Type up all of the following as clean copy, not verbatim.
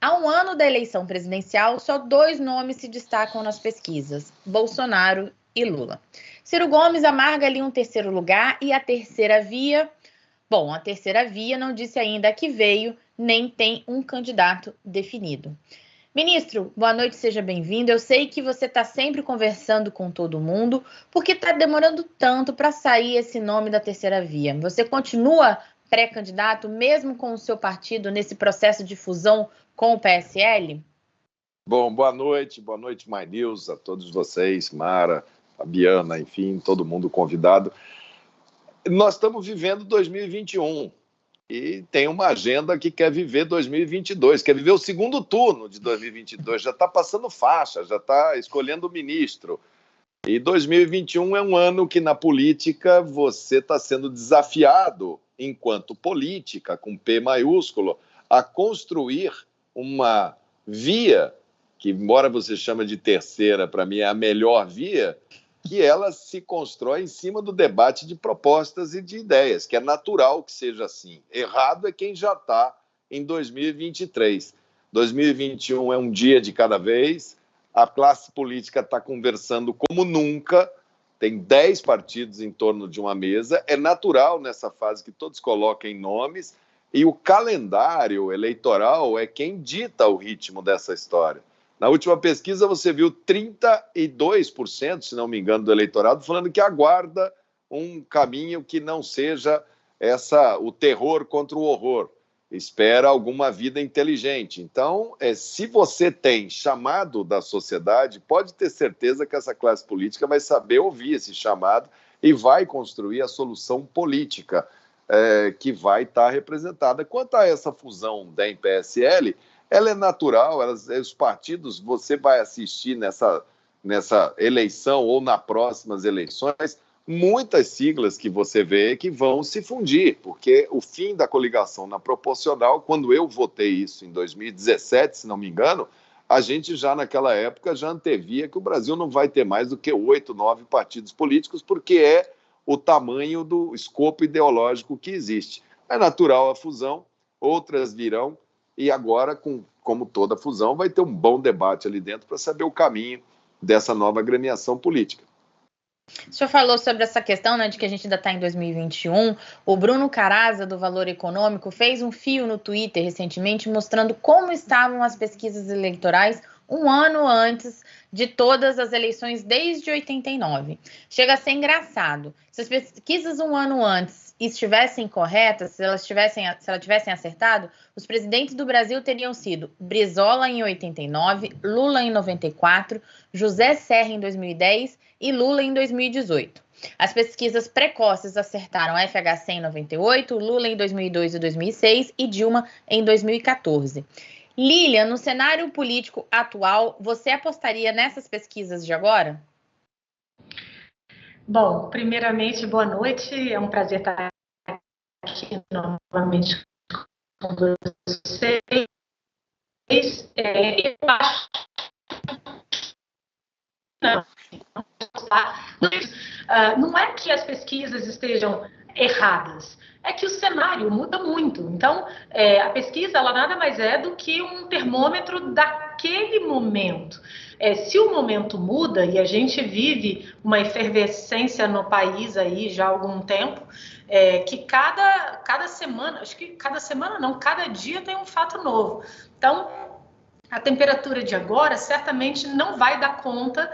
Há um ano da eleição presidencial, só 2 nomes se destacam nas pesquisas: Bolsonaro e Lula. Ciro Gomes amarga ali um terceiro lugar e a terceira via... Bom, a terceira via não disse ainda a que veio, nem tem um candidato definido. Ministro, boa noite, seja bem-vindo. Eu sei que você está sempre conversando com todo mundo, porque está demorando tanto para sair esse nome da terceira via. Você continua pré-candidato, mesmo com o seu partido, nesse processo de fusão com o PSL? Bom, boa noite, My News, a todos vocês, Mara, Fabiana, enfim, todo mundo convidado. Nós estamos vivendo 2021 e tem uma agenda que quer viver 2022, quer viver o segundo turno de 2022, já está passando faixa, já está escolhendo o ministro. E 2021 é um ano que na política você está sendo desafiado, enquanto política, com P maiúsculo, a construir uma via, que embora você chame de terceira, para mim é a melhor via, que ela se constrói em cima do debate de propostas e de ideias, que é natural que seja assim. Errado é quem já está em 2023. 2021 é um dia de cada vez, a classe política está conversando como nunca, tem 10 partidos em torno de uma mesa, é natural nessa fase que todos coloquem nomes, e o calendário eleitoral é quem dita o ritmo dessa história. Na última pesquisa você viu 32%, se não me engano, do eleitorado falando que aguarda um caminho que não seja o terror contra o horror. Espera alguma vida inteligente. Então, se você tem chamado da sociedade, pode ter certeza que essa classe política vai saber ouvir esse chamado e vai construir a solução política que vai estar representada. Quanto a essa fusão DEM-PSL, ela é natural, os partidos, você vai assistir nessa eleição ou nas próximas eleições, muitas siglas que você vê que vão se fundir, porque o fim da coligação na proporcional, quando eu votei isso em 2017, se não me engano, a gente já naquela época já antevia que o Brasil não vai ter mais do que 8, 9 partidos políticos, porque é o tamanho do escopo ideológico que existe. É natural a fusão, outras virão, e agora, como toda fusão, vai ter um bom debate ali dentro para saber o caminho dessa nova agremiação política. O senhor falou sobre essa questão, né, de que a gente ainda está em 2021. O Bruno Caraza, do Valor Econômico, fez um fio no Twitter recentemente mostrando como estavam as pesquisas eleitorais um ano antes de todas as eleições desde 89. Chega a ser engraçado. Se as pesquisas um ano antes estivessem corretas, se elas tivessem acertado, os presidentes do Brasil teriam sido Brizola em 89, Lula em 94, José Serra em 2010 e Lula em 2018. As pesquisas precoces acertaram a FHC em 98, Lula em 2002 e 2006 e Dilma em 2014. Lilian, no cenário político atual, você apostaria nessas pesquisas de agora? Bom, primeiramente, boa noite. É um prazer estar aqui novamente com vocês. Eu acho não é que as pesquisas estejam erradas, é que o cenário muda muito. Então, a pesquisa ela nada mais é do que um termômetro daquele momento. Se o momento muda, e a gente vive uma efervescência no país aí já há algum tempo, que cada semana, acho que cada semana não, cada dia tem um fato novo. Então, a temperatura de agora certamente não vai dar conta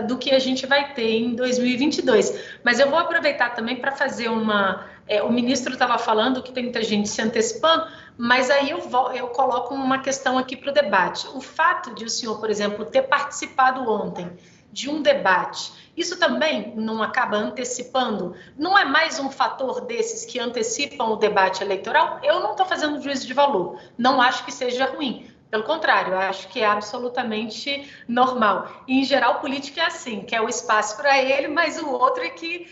do que a gente vai ter em 2022. Mas eu vou aproveitar também para fazer o ministro estava falando que tem muita gente se antecipando, mas aí eu coloco uma questão aqui para o debate. O fato de o senhor, por exemplo, ter participado ontem de um debate, isso também não acaba antecipando? Não é mais um fator desses que antecipam o debate eleitoral? Eu não estou fazendo juízo de valor, não acho que seja ruim. Pelo contrário, eu acho que é absolutamente normal. E, em geral, política é assim, quer o espaço para ele, mas o outro é que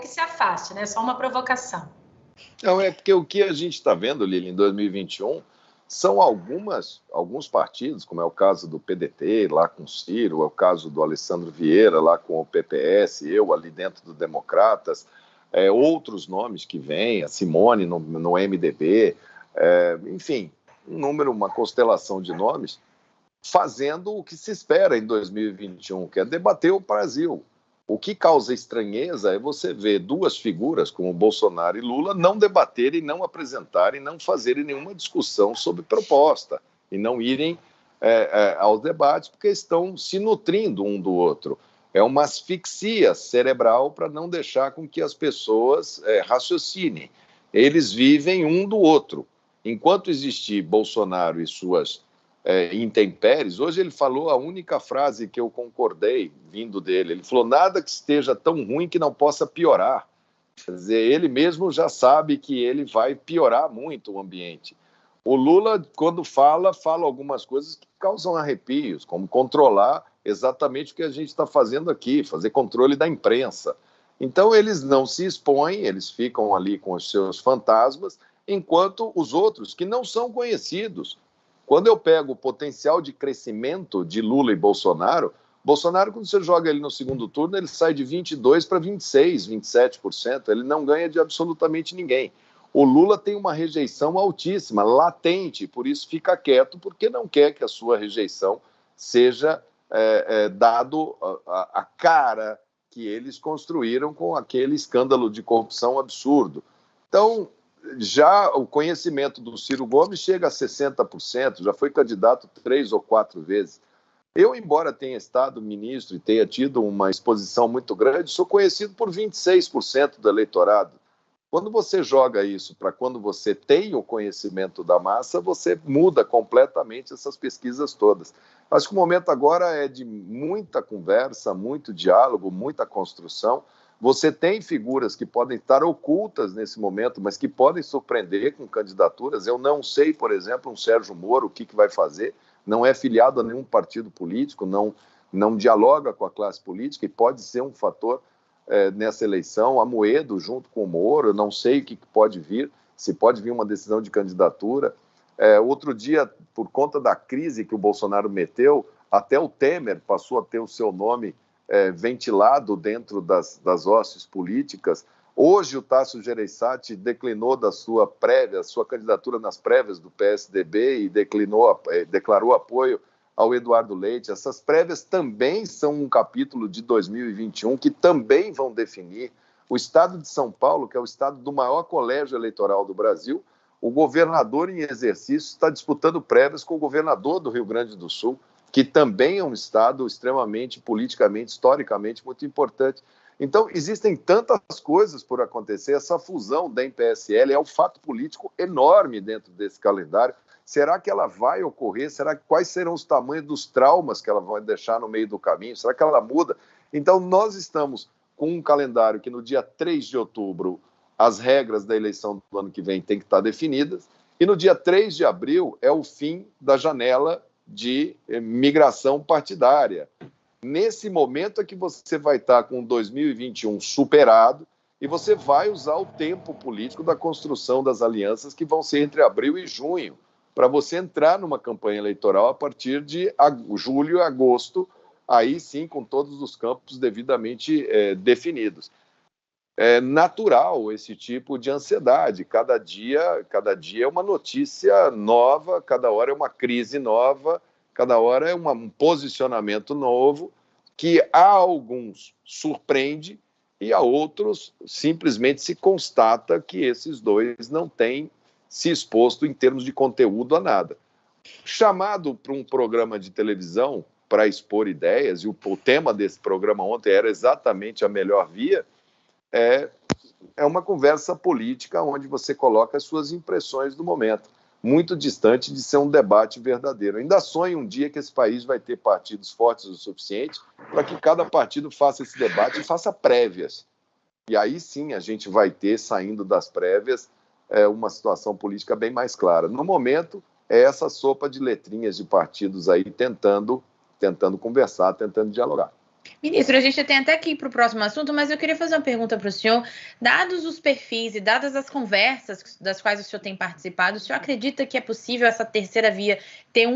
se afaste, né? Só uma provocação. Não, é porque o que a gente está vendo, Lili, em 2021, são alguns partidos, como é o caso do PDT, lá com o Ciro, é o caso do Alessandro Vieira, lá com o PPS, eu ali dentro do Democratas, outros nomes que vêm, a Simone no MDB, enfim... uma constelação de nomes, fazendo o que se espera em 2021, que é debater o Brasil. O que causa estranheza é você ver duas figuras, como Bolsonaro e Lula, não debaterem, não apresentarem, não fazerem nenhuma discussão sobre proposta e não irem aos debates, porque estão se nutrindo um do outro. É uma asfixia cerebral para não deixar com que as pessoas raciocinem. Eles vivem um do outro. Enquanto existir Bolsonaro e suas intempéries, hoje ele falou a única frase que eu concordei vindo dele. Ele falou: nada que esteja tão ruim que não possa piorar. Quer dizer, ele mesmo já sabe que ele vai piorar muito o ambiente. O Lula, quando fala algumas coisas que causam arrepios, como controlar exatamente o que a gente está fazendo aqui, fazer controle da imprensa. Então, eles não se expõem, eles ficam ali com os seus fantasmas, enquanto os outros, que não são conhecidos. Quando eu pego o potencial de crescimento de Lula e Bolsonaro, quando você joga ele no segundo turno, ele sai de 22% para 26%, 27%. Ele não ganha de absolutamente ninguém. O Lula tem uma rejeição altíssima, latente, por isso fica quieto, porque não quer que a sua rejeição seja dado a cara que eles construíram com aquele escândalo de corrupção absurdo. Então, já o conhecimento do Ciro Gomes chega a 60%, já foi candidato 3 ou 4 vezes. Eu, embora tenha estado ministro e tenha tido uma exposição muito grande, sou conhecido por 26% do eleitorado. Quando você joga isso para quando você tem o conhecimento da massa, você muda completamente essas pesquisas todas. Acho que o momento agora é de muita conversa, muito diálogo, muita construção. Você tem figuras que podem estar ocultas nesse momento, mas que podem surpreender com candidaturas. Eu não sei, por exemplo, um Sérgio Moro, o que vai fazer. Não é filiado a nenhum partido político, não dialoga com a classe política e pode ser um fator nessa eleição. Amoedo junto com o Moro, eu não sei o que pode vir, se pode vir uma decisão de candidatura. Outro dia, por conta da crise que o Bolsonaro meteu, até o Temer passou a ter o seu nome ventilado dentro das hostes políticas. Hoje o Tasso Gereissati declinou da sua candidatura nas prévias do PSDB e declarou apoio ao Eduardo Leite. Essas prévias também são um capítulo de 2021 que também vão definir o estado de São Paulo, que é o estado do maior colégio eleitoral do Brasil. O governador em exercício está disputando prévias com o governador do Rio Grande do Sul, que também é um estado extremamente politicamente, historicamente muito importante. Então, existem tantas coisas por acontecer. Essa fusão da DEM-PSL é um fato político enorme dentro desse calendário. Será que ela vai ocorrer? Quais serão os tamanhos dos traumas que ela vai deixar no meio do caminho? Será que ela muda? Então, nós estamos com um calendário que no dia 3 de outubro as regras da eleição do ano que vem têm que estar definidas, e no dia 3 de abril é o fim da janela de migração partidária. Nesse momento é que você vai estar com 2021 superado e você vai usar o tempo político da construção das alianças que vão ser entre abril e junho, para você entrar numa campanha eleitoral a partir de julho e agosto, aí sim com todos os campos devidamente definidos. É natural esse tipo de ansiedade. Cada dia é uma notícia nova, cada hora é uma crise nova, cada hora é um posicionamento novo, que a alguns surpreende e a outros simplesmente se constata que esses dois não têm se exposto em termos de conteúdo a nada. Chamado para um programa de televisão para expor ideias, e o tema desse programa ontem era exatamente a melhor via, é uma conversa política onde você coloca as suas impressões do momento, muito distante de ser um debate verdadeiro. Ainda sonho um dia que esse país vai ter partidos fortes o suficiente para que cada partido faça esse debate e faça prévias. E aí sim a gente vai ter, saindo das prévias, uma situação política bem mais clara. No momento, é essa sopa de letrinhas de partidos aí tentando conversar, tentando dialogar. Ministro, a gente tem até que ir para o próximo assunto, mas eu queria fazer uma pergunta para o senhor. Dados os perfis e dadas as conversas das quais o senhor tem participado, o senhor acredita que é possível essa terceira via ter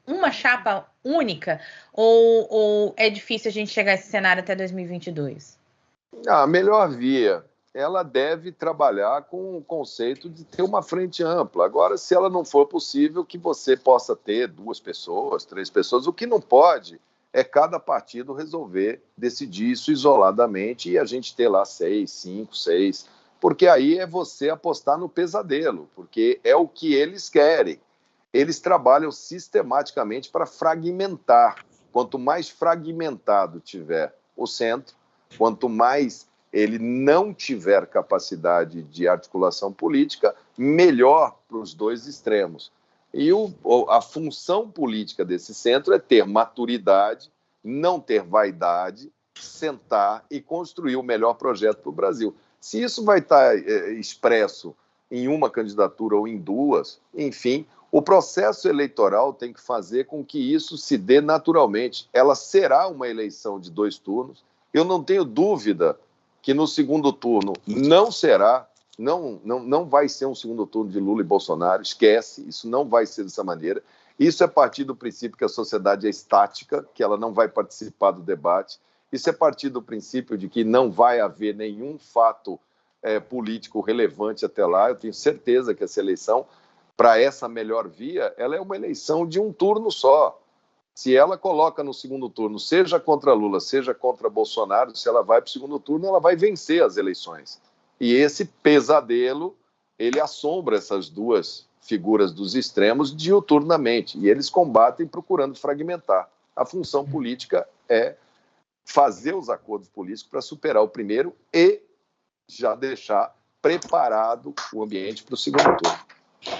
uma chapa única? Ou é difícil a gente chegar a esse cenário até 2022? A melhor via ela deve trabalhar com o conceito de ter uma frente ampla. Agora, se ela não for possível, que você possa ter 2 pessoas, 3 pessoas, o que não pode é cada partido resolver decidir isso isoladamente e a gente ter lá 6, 5, 6, porque aí é você apostar no pesadelo, porque é o que eles querem. Eles trabalham sistematicamente para fragmentar. Quanto mais fragmentado tiver o centro, quanto mais ele não tiver capacidade de articulação política, melhor para os 2 extremos. E a função política desse centro é ter maturidade, não ter vaidade, sentar e construir o melhor projeto para o Brasil. Se isso vai estar expresso em uma candidatura ou em 2, enfim, o processo eleitoral tem que fazer com que isso se dê naturalmente. Ela será uma eleição de 2 turnos. Eu não tenho dúvida que no segundo turno não será, não vai ser um segundo turno de Lula e Bolsonaro, esquece, isso não vai ser dessa maneira. Isso é partir do princípio que a sociedade é estática, que ela não vai participar do debate. Isso é partir do princípio de que não vai haver nenhum fato político relevante até lá. Eu tenho certeza que essa eleição, para essa melhor via, ela é uma eleição de um turno só. Se ela coloca no segundo turno, seja contra Lula, seja contra Bolsonaro, se ela vai para o segundo turno, ela vai vencer as eleições. E esse pesadelo, ele assombra essas 2 figuras dos extremos diuturnamente, e eles combatem procurando fragmentar. A função política é fazer os acordos políticos para superar o primeiro e já deixar preparado o ambiente para o segundo turno.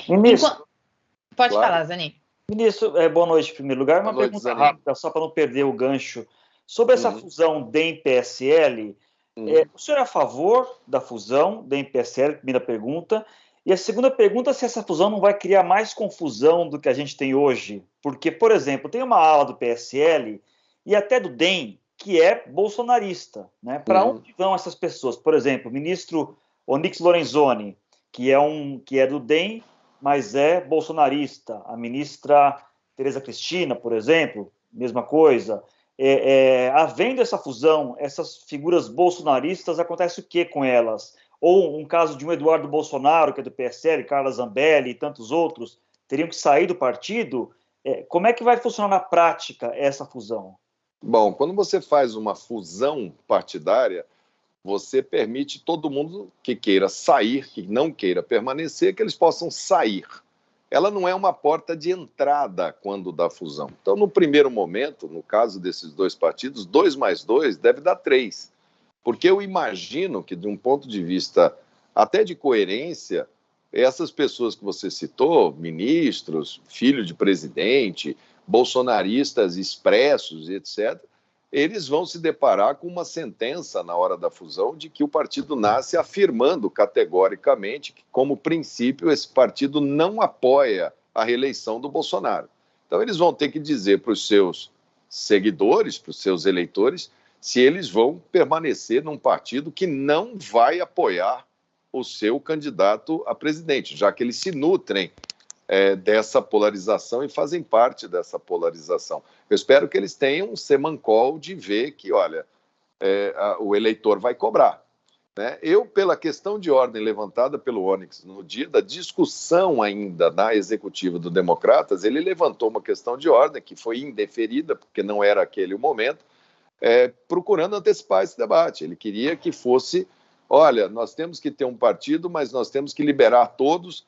Ministro, pode falar, Zanin. Ministro, boa noite em primeiro lugar. Uma pergunta rápida, só para não perder o gancho. Sobre essa fusão DEM-PSL, o senhor é a favor da fusão DEM-PSL? Primeira pergunta. E a segunda pergunta é se essa fusão não vai criar mais confusão do que a gente tem hoje. Porque, por exemplo, tem uma ala do PSL e até do DEM que é bolsonarista, né? Para onde vão essas pessoas? Por exemplo, o ministro Onyx Lorenzoni, que é do DEM, mas é bolsonarista. A ministra Tereza Cristina, por exemplo, mesma coisa. Havendo essa fusão, essas figuras bolsonaristas, acontece o que com elas? Ou um caso de um Eduardo Bolsonaro, que é do PSL, Carla Zambelli e tantos outros, teriam que sair do partido? Como é que vai funcionar na prática essa fusão? Bom, quando você faz uma fusão partidária, você permite todo mundo que queira sair, que não queira permanecer, que eles possam sair. Ela não é uma porta de entrada quando dá fusão. Então, no primeiro momento, no caso desses 2 partidos, 2 mais 2 deve dar 3. Porque eu imagino que, de um ponto de vista até de coerência, essas pessoas que você citou, ministros, filho de presidente, bolsonaristas expressos, etc., eles vão se deparar com uma sentença na hora da fusão de que o partido nasce afirmando categoricamente que, como princípio, esse partido não apoia a reeleição do Bolsonaro. Então, eles vão ter que dizer para os seus seguidores, para os seus eleitores, se eles vão permanecer num partido que não vai apoiar o seu candidato a presidente, já que eles se nutrem dessa polarização e fazem parte dessa polarização. Eu espero que eles tenham um semancol de ver que, olha, o eleitor vai cobrar. Né? Eu, pela questão de ordem levantada pelo Onyx no dia da discussão ainda na executiva do Democratas, ele levantou uma questão de ordem que foi indeferida, porque não era aquele o momento, procurando antecipar esse debate. Ele queria que fosse, olha, nós temos que ter um partido, mas nós temos que liberar todos,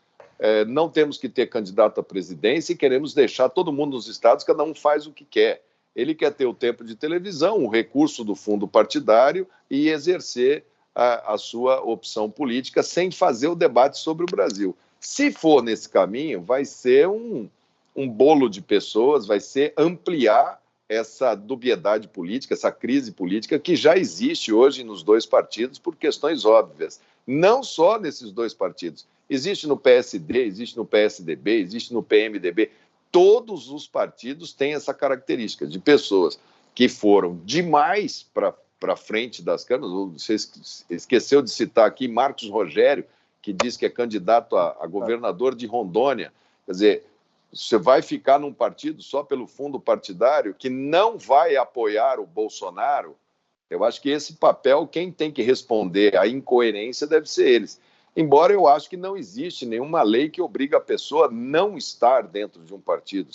não temos que ter candidato à presidência e queremos deixar todo mundo nos estados, cada um faz o que quer. Ele quer ter o tempo de televisão, o recurso do fundo partidário e exercer a sua opção política sem fazer o debate sobre o Brasil. Se for nesse caminho, vai ser um bolo de pessoas, vai ser ampliar essa dubiedade política, essa crise política que já existe hoje nos 2 partidos por questões óbvias. Não só nesses 2 partidos. Existe no PSD, existe no PSDB, existe no PMDB. Todos os partidos têm essa característica de pessoas que foram demais para frente das câmaras. Você esqueceu de citar aqui Marcos Rogério, que diz que é candidato a governador de Rondônia. Quer dizer, você vai ficar num partido só pelo fundo partidário que não vai apoiar o Bolsonaro. Eu acho que esse papel, quem tem que responder à incoerência deve ser eles. Embora eu acho que não existe nenhuma lei que obriga a pessoa a não estar dentro de um partido.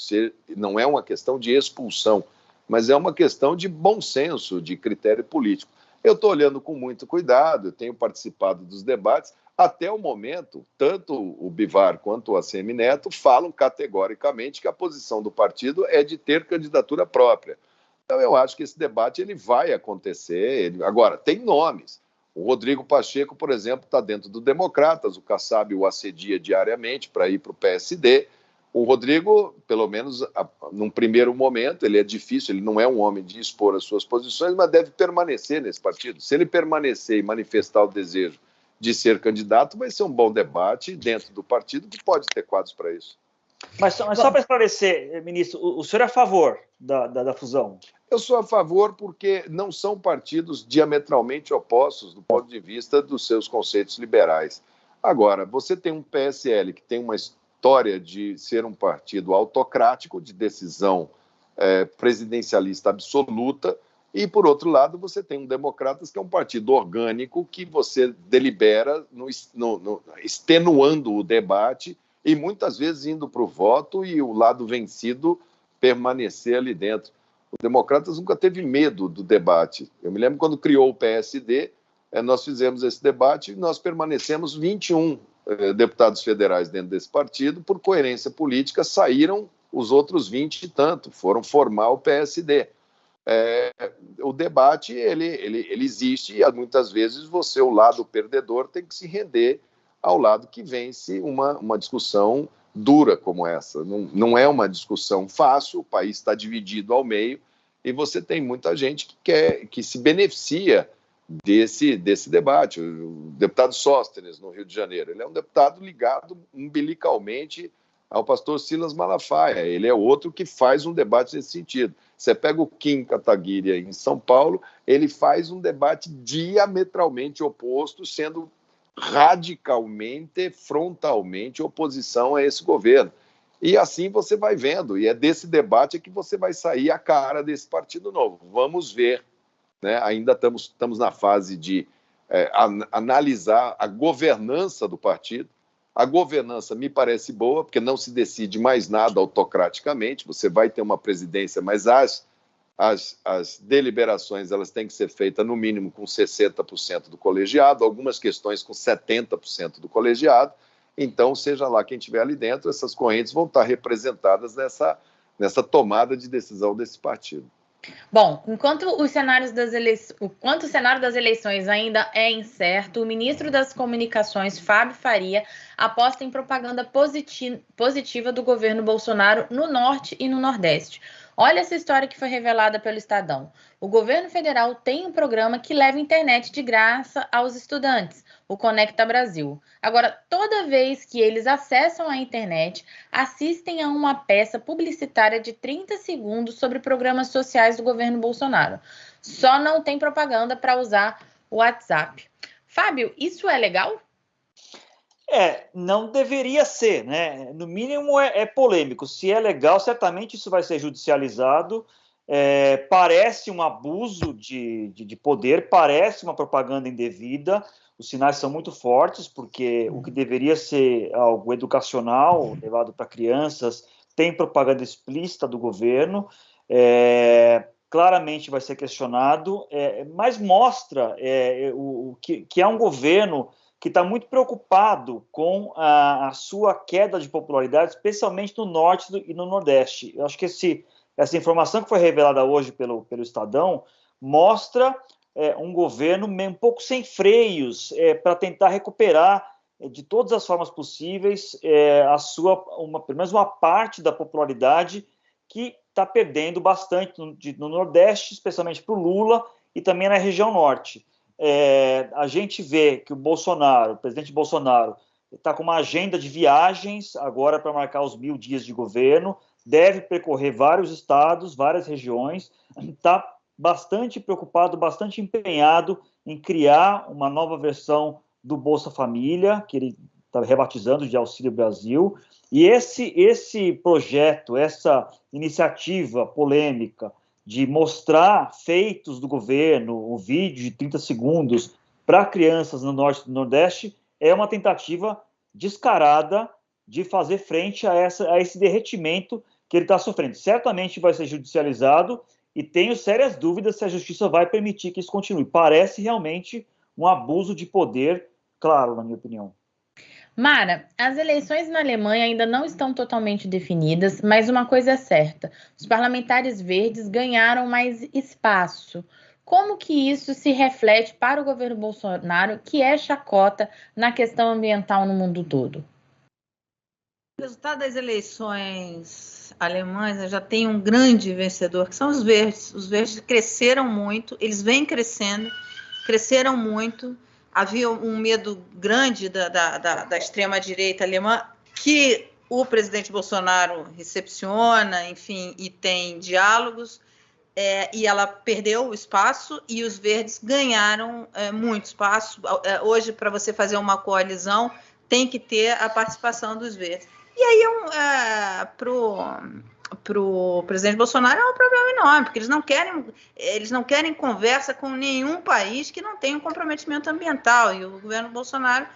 Não é uma questão de expulsão, mas é uma questão de bom senso, de critério político. Eu estou olhando com muito cuidado, eu tenho participado dos debates. Até o momento, tanto o Bivar quanto o ACM Neto falam categoricamente que a posição do partido é de ter candidatura própria. Então, eu acho que esse debate ele vai acontecer. Agora, tem nomes. O Rodrigo Pacheco, por exemplo, está dentro do Democratas, o Kassab o assedia diariamente para ir para o PSD. O Rodrigo, pelo menos num primeiro momento, ele é difícil, ele não é um homem de expor as suas posições, mas deve permanecer nesse partido. Se ele permanecer e manifestar o desejo de ser candidato, vai ser um bom debate dentro do partido que pode ter quadros para isso. Mas só para esclarecer, ministro, o senhor é a favor da fusão? Eu sou a favor porque não são partidos diametralmente opostos do ponto de vista dos seus conceitos liberais. Agora, você tem um PSL que tem uma história de ser um partido autocrático, de decisão presidencialista absoluta, e, por outro lado, você tem um Democratas que é um partido orgânico que você delibera extenuando o debate e muitas vezes indo para o voto e o lado vencido permanecer ali dentro. O Democratas nunca teve medo do debate. Eu me lembro quando criou o PSD, nós fizemos esse debate e nós permanecemos 21 deputados federais dentro desse partido. Por coerência política, saíram os outros 20 e tanto, foram formar o PSD. O debate ele existe e muitas vezes você, o lado perdedor, tem que se render ao lado que vence uma discussão dura como essa. Não é uma discussão fácil, o país está dividido ao meio e você tem muita gente que se beneficia desse debate. O deputado Sóstenes, no Rio de Janeiro, ele é um deputado ligado umbilicalmente ao pastor Silas Malafaia. Ele é outro que faz um debate nesse sentido. Você pega o Kim Kataguiri em São Paulo, ele faz um debate diametralmente oposto, sendo radicalmente, frontalmente oposição a esse governo. E assim você vai vendo, e é desse debate que você vai sair a cara desse partido novo. Vamos ver, né? Ainda estamos na fase de analisar a governança do partido. A governança me parece boa, porque não se decide mais nada autocraticamente, você vai ter uma presidência, mas as deliberações elas têm que ser feitas no mínimo com 60% do colegiado, algumas questões com 70% do colegiado. Então, seja lá quem estiver ali dentro, essas correntes vão estar representadas nessa tomada de decisão desse partido. Bom, enquanto o cenário das eleições ainda é incerto, o ministro das Comunicações, Fábio Faria, aposta em propaganda positiva do governo Bolsonaro no Norte e no Nordeste. Olha essa história que foi revelada pelo Estadão. O governo federal tem um programa que leva internet de graça aos estudantes, o Conecta Brasil. Agora, toda vez que eles acessam a internet, assistem a uma peça publicitária de 30 segundos sobre programas sociais do governo Bolsonaro. Só não tem propaganda para usar o WhatsApp. Fábio, isso é legal? Não deveria ser, né? No mínimo é polêmico. Se é legal, certamente isso vai ser judicializado. Parece um abuso de poder, parece uma propaganda indevida. Os sinais são muito fortes, porque o que deveria ser algo educacional, levado para crianças, tem propaganda explícita do governo. Claramente vai ser questionado, mas mostra que é um governo que está muito preocupado com a sua queda de popularidade, especialmente no Norte e no Nordeste. Eu acho que essa informação que foi revelada hoje pelo Estadão mostra um governo um pouco sem freios para tentar recuperar de todas as formas possíveis pelo menos uma parte da popularidade que está perdendo bastante no Nordeste, especialmente para o Lula e também na região Norte. A gente vê que o presidente Bolsonaro, está com uma agenda de viagens agora para marcar os 1000 dias de governo, deve percorrer vários estados, várias regiões, está bastante preocupado, bastante empenhado em criar uma nova versão do Bolsa Família, que ele está rebatizando de Auxílio Brasil, e esse projeto, essa iniciativa polêmica de mostrar feitos do governo, o vídeo de 30 segundos para crianças no Norte e no Nordeste, é uma tentativa descarada de fazer frente a esse derretimento que ele está sofrendo. Certamente vai ser judicializado e tenho sérias dúvidas se a justiça vai permitir que isso continue. Parece realmente um abuso de poder, claro, na minha opinião. Mara, as eleições na Alemanha ainda não estão totalmente definidas, mas uma coisa é certa: os parlamentares verdes ganharam mais espaço. Como que isso se reflete para o governo Bolsonaro, que é chacota na questão ambiental no mundo todo? O resultado das eleições alemãs já tem um grande vencedor, que são os verdes. Os verdes cresceram muito, eles vêm crescendo, cresceram muito. Havia um medo grande da extrema-direita alemã, que o presidente Bolsonaro recepciona, enfim, e tem diálogos, e ela perdeu o espaço, e os verdes ganharam muito espaço. Hoje, para você fazer uma coalizão, tem que ter a participação dos verdes. E aí, para o presidente Bolsonaro, é um problema enorme, porque eles não querem conversa com nenhum país que não tenha um comprometimento ambiental, e o governo Bolsonaro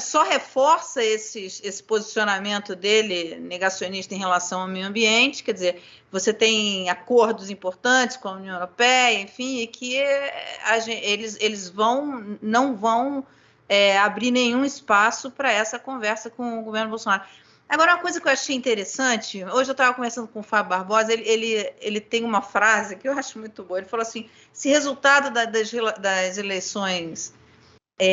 só reforça esse posicionamento dele negacionista em relação ao meio ambiente. Quer dizer, você tem acordos importantes com a União Europeia, enfim, e que eles não vão abrir nenhum espaço para essa conversa com o governo Bolsonaro. Agora, uma coisa que eu achei interessante, hoje eu estava conversando com o Fábio Barbosa, ele tem uma frase que eu acho muito boa. Ele falou assim: esse resultado das eleições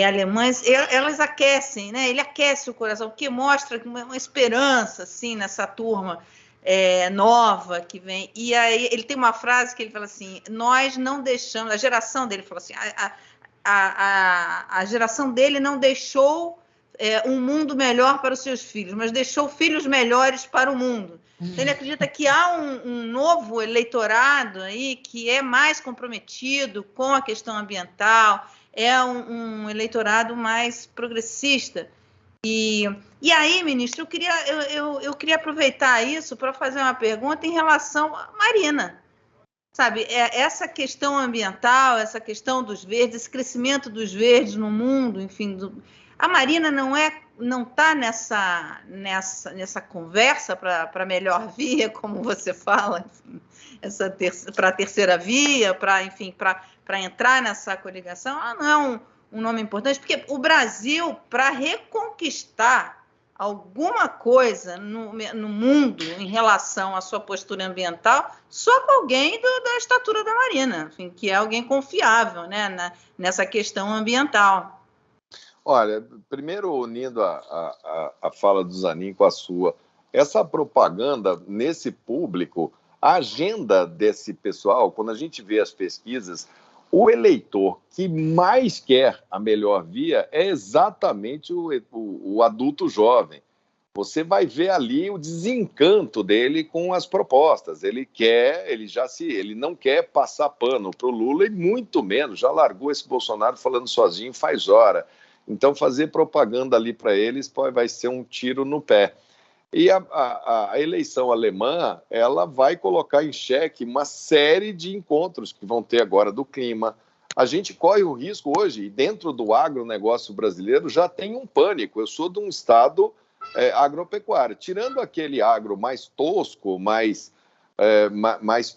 alemãs, elas aquecem, né? Ele aquece o coração, porque mostra uma esperança assim, nessa turma nova que vem. E aí ele tem uma frase que ele fala assim: nós não deixamos, a geração dele fala assim, a geração dele não deixou um mundo melhor para os seus filhos, mas deixou filhos melhores para o mundo. Então, ele acredita que há um novo eleitorado aí que é mais comprometido com a questão ambiental, é um eleitorado mais progressista. E aí, ministro, eu queria aproveitar isso para fazer uma pergunta em relação à Marina. Sabe, essa questão ambiental, essa questão dos verdes, esse crescimento dos verdes no mundo, enfim, a Marina não está nessa conversa para melhor via, como você fala, para a terceira via, para entrar nessa coligação. Ela não é um nome importante, porque o Brasil, para reconquistar alguma coisa no mundo em relação à sua postura ambiental, só com alguém da estatura da Marina, enfim, que é alguém confiável, né, nessa questão ambiental. Olha, primeiro unindo a fala do Zanin com a sua, essa propaganda nesse público, a agenda desse pessoal, quando a gente vê as pesquisas, o eleitor que mais quer a melhor via é exatamente o adulto jovem. Você vai ver ali o desencanto dele com as propostas. Ele não quer passar pano para o Lula, e muito menos, já largou esse Bolsonaro falando sozinho faz hora. Então, fazer propaganda ali para eles vai ser um tiro no pé. E a eleição alemã, ela vai colocar em xeque uma série de encontros que vão ter agora do clima. A gente corre o risco hoje, e dentro do agronegócio brasileiro já tem um pânico. Eu sou de um estado agropecuário. Tirando aquele agro mais tosco, mais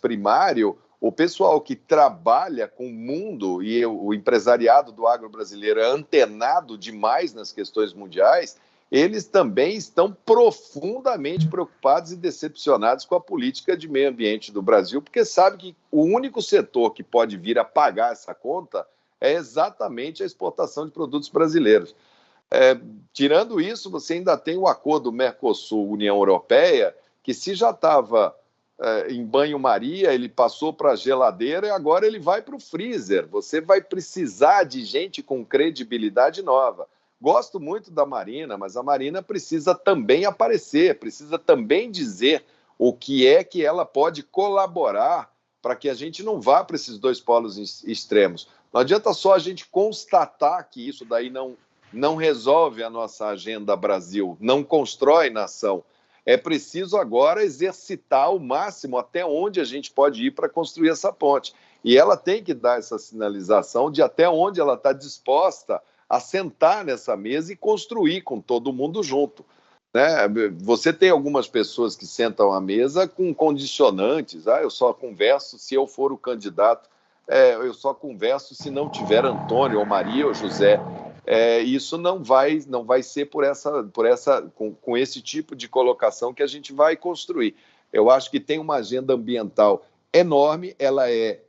primário, o pessoal que trabalha com o mundo e o empresariado do agro brasileiro é antenado demais nas questões mundiais, eles também estão profundamente preocupados e decepcionados com a política de meio ambiente do Brasil, porque sabe que o único setor que pode vir a pagar essa conta é exatamente a exportação de produtos brasileiros. Tirando isso, você ainda tem o acordo Mercosul-União Europeia, que se já estava em banho-maria, ele passou para a geladeira e agora ele vai para o freezer. Você vai precisar de gente com credibilidade nova. Gosto muito da Marina, mas a Marina precisa também aparecer, precisa também dizer o que é que ela pode colaborar para que a gente não vá para esses dois polos extremos. Não adianta só a gente constatar que isso daí não resolve a nossa agenda Brasil, não constrói nação. É preciso agora exercitar ao máximo até onde a gente pode ir para construir essa ponte. E ela tem que dar essa sinalização de até onde ela está disposta a sentar nessa mesa e construir com todo mundo junto. Né? Você tem algumas pessoas que sentam à mesa com condicionantes. Eu só converso se eu for o candidato, eu só converso se não tiver Antônio ou Maria ou José. Isso não vai ser com esse tipo de colocação que a gente vai construir. Eu acho que tem uma agenda ambiental enorme, ela é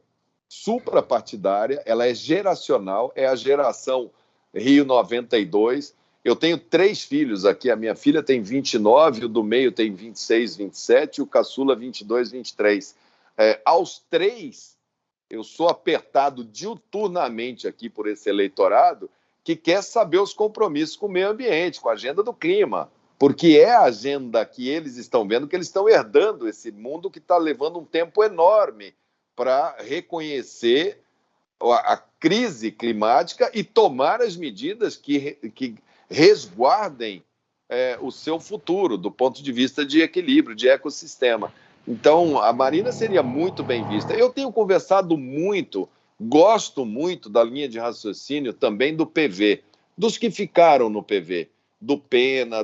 suprapartidária, ela é geracional, é a geração Rio 92. Eu tenho 3 filhos aqui, a minha filha tem 29, o do meio tem 26, 27 e o caçula 22, 23. Aos 3, eu sou apertado diuturnamente aqui por esse eleitorado que quer saber os compromissos com o meio ambiente, com a agenda do clima, porque é a agenda que eles estão vendo, que eles estão herdando esse mundo que está levando um tempo enorme para reconhecer a crise climática e tomar as medidas que resguardem o seu futuro, do ponto de vista de equilíbrio, de ecossistema. Então, a Marina seria muito bem vista. Eu tenho conversado muito, gosto muito da linha de raciocínio também do PV, dos que ficaram no PV, do Pena,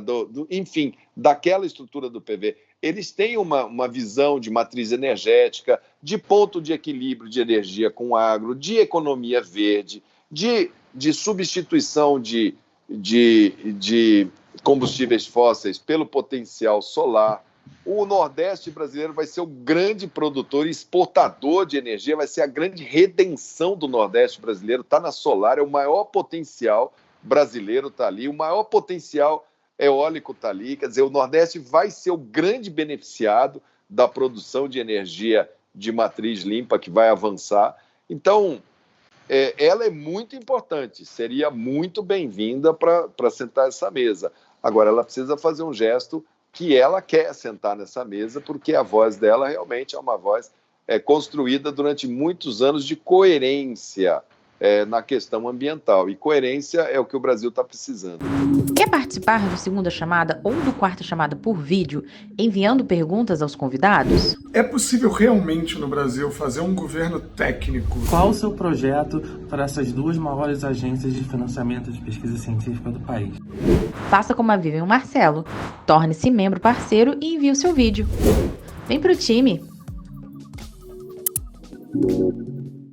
enfim, daquela estrutura do PV. Eles têm uma visão de matriz energética, de ponto de equilíbrio de energia com o agro, de economia verde, de substituição de combustíveis fósseis pelo potencial solar. O Nordeste brasileiro vai ser o grande produtor e exportador de energia, vai ser a grande redenção do Nordeste brasileiro, está na solar, é o maior potencial brasileiro, está ali, o maior potencial eólico está ali, quer dizer, o Nordeste vai ser o grande beneficiado da produção de energia de matriz limpa que vai avançar. Então, ela é muito importante, seria muito bem-vinda para sentar essa mesa. Agora, ela precisa fazer um gesto que ela quer sentar nessa mesa, porque a voz dela realmente é uma voz construída durante muitos anos de coerência na questão ambiental. E coerência é o que o Brasil está precisando. Quer participar do Segunda Chamada ou do Quarta Chamada por vídeo, enviando perguntas aos convidados? É possível realmente no Brasil fazer um governo técnico? Qual o seu projeto para essas 2 maiores agências de financiamento de pesquisa científica do país? Faça como a Vivian e o Marcelo. Torne-se membro parceiro e envie o seu vídeo. Vem pro time!